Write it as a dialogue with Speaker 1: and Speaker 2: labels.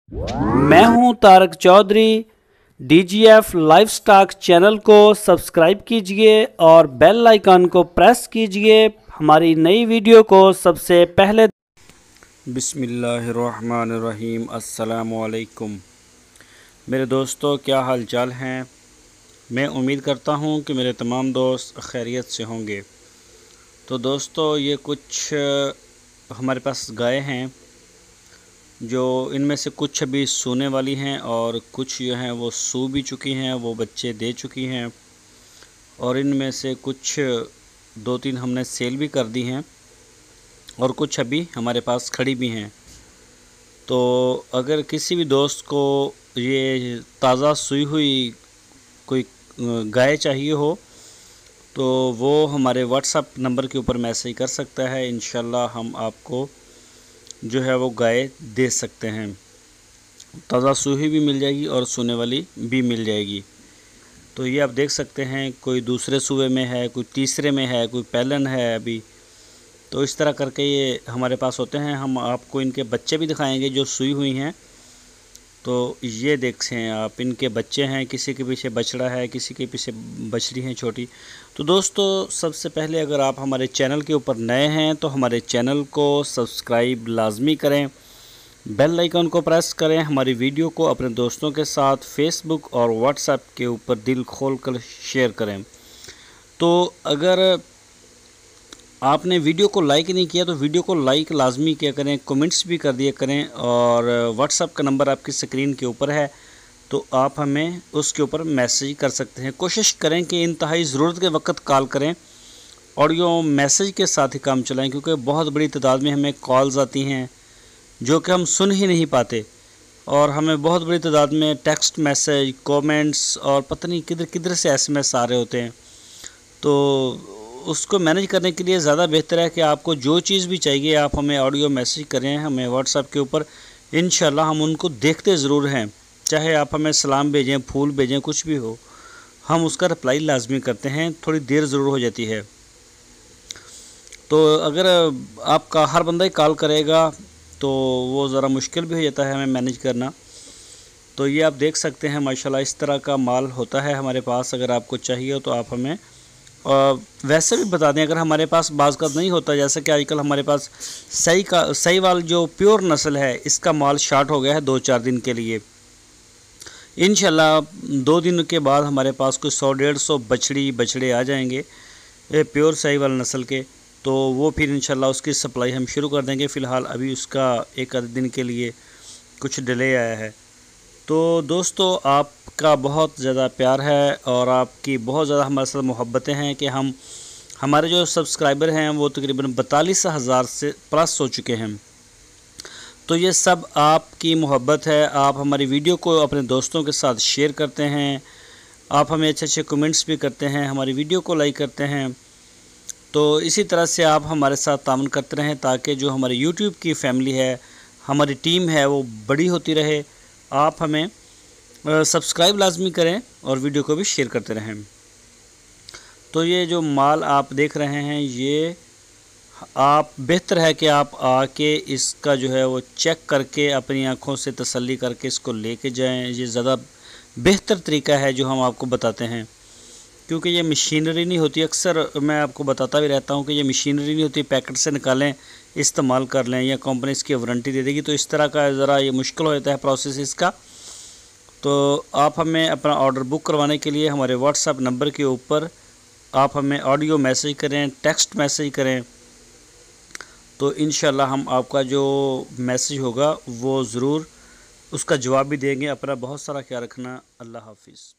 Speaker 1: मैं हूं Tarak Chaudhary. DGF livestock channel को सब्सक्राइब कीजिए और बेल आइकन को प्रेस कीजिए हमारी नई वीडियो को सबसे पहले। बिस्मिल्लाहिर्रहमानिर्रहीम। अस्सलामु अलैकुम मेरे दोस्तों, क्या हाल चाल हैं। मैं उम्मीद करता हूं कि मेरे तमाम दोस्त खैरियत से होंगे। तो दोस्तों, ये कुछ हमारे पास गाय हैं जो इनमें से कुछ अभी सूने वाली हैं और कुछ जो हैं वो सू भी चुकी हैं, वो बच्चे दे चुकी हैं। और इनमें से कुछ 2-3 हमने सेल भी कर दी हैं और कुछ अभी हमारे पास खड़ी भी हैं। तो अगर किसी भी दोस्त को ये ताज़ा सूई हुई कोई गाय चाहिए हो तो वो हमारे व्हाट्सएप नंबर के ऊपर मैसेज कर सकता है। इंशाल्लाह हम आपको जो है वो गाय दे सकते हैं। ताज़ा सूही भी मिल जाएगी और सूने वाली भी मिल जाएगी। तो ये आप देख सकते हैं, कोई दूसरे सूबे में है, कोई तीसरे में है, कोई पहलन है अभी। तो इस तरह करके ये हमारे पास होते हैं। हम आपको इनके बच्चे भी दिखाएंगे जो सूई हुई हैं। तो ये देखें आप, इनके बच्चे हैं, किसी के पीछे बछड़ा है, किसी के पीछे बछड़ी हैं छोटी। तो दोस्तों, सबसे पहले अगर आप हमारे चैनल के ऊपर नए हैं तो हमारे चैनल को सब्सक्राइब लाजमी करें, बेल आइकन को प्रेस करें, हमारी वीडियो को अपने दोस्तों के साथ फेसबुक और व्हाट्सएप के ऊपर दिल खोल कर शेयर करें। तो अगर आपने वीडियो को लाइक नहीं किया तो वीडियो को लाइक लाजमी किया करें, कमेंट्स भी कर दिया करें। और व्हाट्सएप का नंबर आपकी स्क्रीन के ऊपर है, तो आप हमें उसके ऊपर मैसेज कर सकते हैं। कोशिश करें कि इंतहाई ज़रूरत के वक्त कॉल करें, ऑडियो मैसेज के साथ ही काम चलाएं, क्योंकि बहुत बड़ी तादाद में हमें कॉल्स आती हैं जो कि हम सुन ही नहीं पाते। और हमें बहुत बड़ी तादाद में टेक्स्ट मैसेज, कमेंट्स और पता नहीं किधर किधर से SMS आ रहे होते हैं। तो उसको मैनेज करने के लिए ज़्यादा बेहतर है कि आपको जो चीज़ भी चाहिए आप हमें ऑडियो मैसेज करें हमें व्हाट्सएप के ऊपर। इंशाल्लाह हम उनको देखते ज़रूर हैं। चाहे आप हमें सलाम भेजें, फूल भेजें, कुछ भी हो, हम उसका रिप्लाई लाजमी करते हैं। थोड़ी देर ज़रूर हो जाती है। तो अगर आपका हर बंदा ही कॉल करेगा तो वो ज़रा मुश्किल भी हो जाता है हमें मैनेज करना। तो ये आप देख सकते हैं, माशाल्लाह इस तरह का माल होता है हमारे पास। अगर आपको चाहिए हो तो आप हमें वैसे भी बता दें। अगर हमारे पास बाज़ का नहीं होता, जैसे कि आजकल हमारे पास सहीवाल जो प्योर नस्ल है, इसका माल शार्ट हो गया है 2-4 दिन के लिए। इंशाल्लाह 2 दिन के बाद हमारे पास कोई 100-150 बछड़े आ जाएंगे ये प्योर सहीवाल नस्ल के। तो वो फिर इंशाल्लाह उसकी सप्लाई हम शुरू कर देंगे। फ़िलहाल अभी उसका 1 आध दिन के लिए कुछ डिले आया है। तो दोस्तों, आपका बहुत ज़्यादा प्यार है और आपकी बहुत ज़्यादा हमारे साथ मोहब्बतें हैं कि हमारे जो सब्सक्राइबर हैं वो तकरीबन 42,000 से प्लस हो चुके हैं। तो ये सब आपकी मोहब्बत है। आप हमारी वीडियो को अपने दोस्तों के साथ शेयर करते हैं, आप हमें अच्छे अच्छे कमेंट्स भी करते हैं, हमारी वीडियो को लाइक करते हैं। तो इसी तरह से आप हमारे साथ ताउन करते रहें ताकि जो हमारी यूट्यूब की फैमिली है, हमारी टीम है, वो बड़ी होती रहे। आप हमें सब्सक्राइब लाजमी करें और वीडियो को भी शेयर करते रहें। तो ये जो माल आप देख रहे हैं, ये आप बेहतर है कि आप आके इसका जो है वो चेक करके अपनी आँखों से तसल्ली करके इसको लेके जाएं। ये ज़्यादा बेहतर तरीका है जो हम आपको बताते हैं, क्योंकि ये मशीनरी नहीं होती। अक्सर मैं आपको बताता भी रहता हूँ कि ये मशीनरी नहीं होती, पैकेट से निकालें, इस्तेमाल कर लें या कंपनी इसकी वारंटी दे देगी। तो इस तरह का ज़रा ये मुश्किल हो जाता है प्रोसेस इसका। तो आप हमें अपना ऑर्डर बुक करवाने के लिए हमारे व्हाट्सएप नंबर के ऊपर आप हमें ऑडियो मैसेज करें, टेक्स्ट मैसेज करें। तो इंशाल्लाह हम आपका जो मैसेज होगा वो ज़रूर उसका जवाब भी देंगे। अपना बहुत सारा ख्याल रखना। अल्लाह हाफिज़।